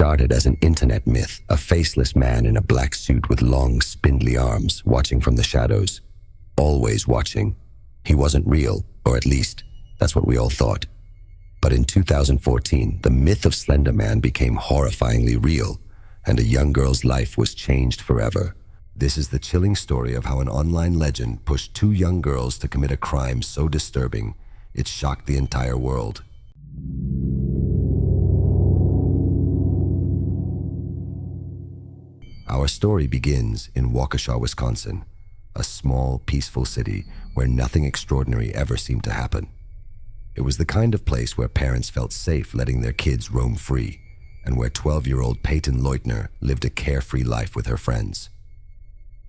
started as an internet myth, a faceless man in a black suit with long, spindly arms, watching from the shadows. Always watching. He wasn't real, or at least, that's what we all thought. But in 2014, the myth of Slender-Man became horrifyingly real, and a young girl's life was changed forever. This is the chilling story of how an online legend pushed two young girls to commit a crime so disturbing, it shocked the entire world. Our story begins in Waukesha, Wisconsin, a small, peaceful city where nothing extraordinary ever seemed to happen. It was the kind of place where parents felt safe letting their kids roam free, and where 12-year-old Peyton Leutner lived a carefree life with her friends.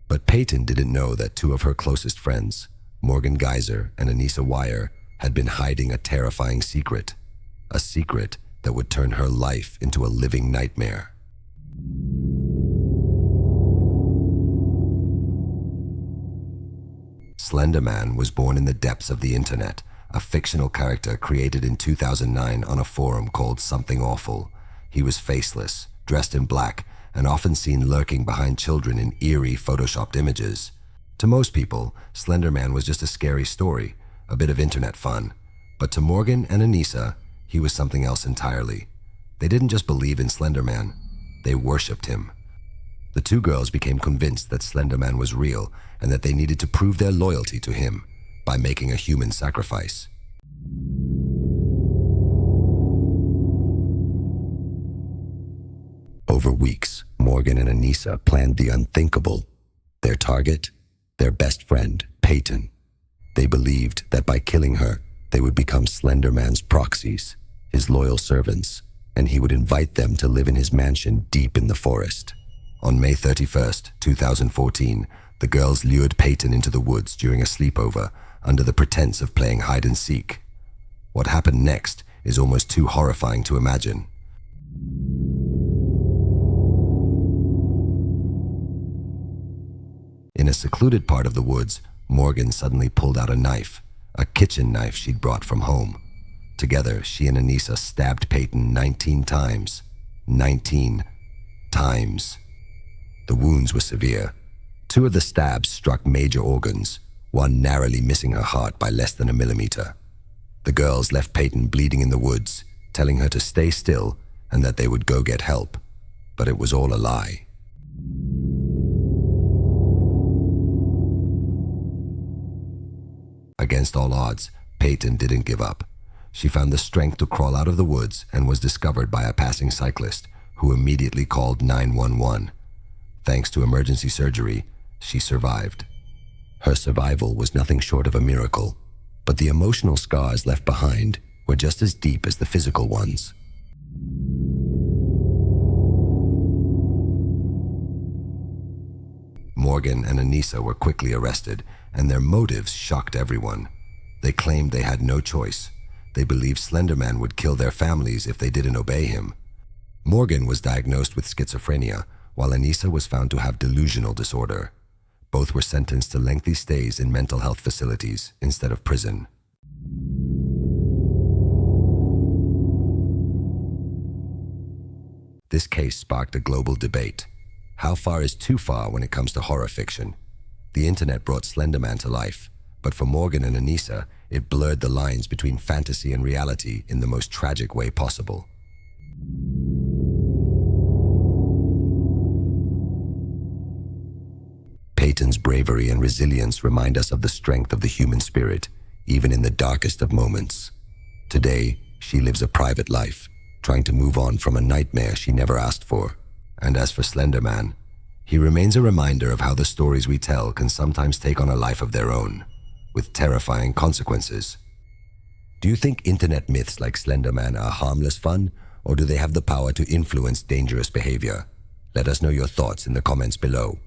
But Peyton didn't know that two of her closest friends, Morgan Geyser and Anissa Weier, had been hiding a terrifying secret, a secret that would turn her life into a living nightmare. Slender-Man was born in the depths of the internet, a fictional character created in 2009 on a forum called Something Awful. He was faceless, dressed in black, and often seen lurking behind children in eerie photoshopped images. To most people, Slender-Man was just a scary story, a bit of internet fun. But to Morgan and Anissa, he was something else entirely. They didn't just believe in Slender-Man, they worshipped him. The two girls became convinced that Slender-Man was real and that they needed to prove their loyalty to him by making a human sacrifice. Over weeks, Morgan and Anissa planned the unthinkable. Their target, their best friend, Peyton. They believed that by killing her, they would become Slender-Man's proxies, his loyal servants, and he would invite them to live in his mansion deep in the forest. On May 31st, 2014, the girls lured Peyton into the woods during a sleepover under the pretense of playing hide-and-seek. What happened next is almost too horrifying to imagine. In a secluded part of the woods, Morgan suddenly pulled out a knife, a kitchen knife she'd brought from home. Together, she and Anissa stabbed Peyton 19 times. 19 times. The wounds were severe. Two of the stabs struck major organs, one narrowly missing her heart by less than a millimeter. The girls left Peyton bleeding in the woods, telling her to stay still and that they would go get help. But it was all a lie. Against all odds, Peyton didn't give up. She found the strength to crawl out of the woods and was discovered by a passing cyclist, who immediately called 911. Thanks to emergency surgery, she survived. Her survival was nothing short of a miracle, but the emotional scars left behind were just as deep as the physical ones. Morgan and Anissa were quickly arrested, and their motives shocked everyone. They claimed they had no choice. They believed Slender-Man would kill their families if they didn't obey him. Morgan was diagnosed with schizophrenia, while Anissa was found to have delusional disorder. Both were sentenced to lengthy stays in mental health facilities instead of prison. This case sparked a global debate. How far is too far when it comes to horror fiction? The internet brought Slender-Man to life, but for Morgan and Anissa, it blurred the lines between fantasy and reality in the most tragic way possible. Peyton's bravery and resilience remind us of the strength of the human spirit, even in the darkest of moments. Today, she lives a private life, trying to move on from a nightmare she never asked for. And as for Slender-Man, he remains a reminder of how the stories we tell can sometimes take on a life of their own, with terrifying consequences. Do you think internet myths like Slender-Man are harmless fun, or do they have the power to influence dangerous behavior? Let us know your thoughts in the comments below.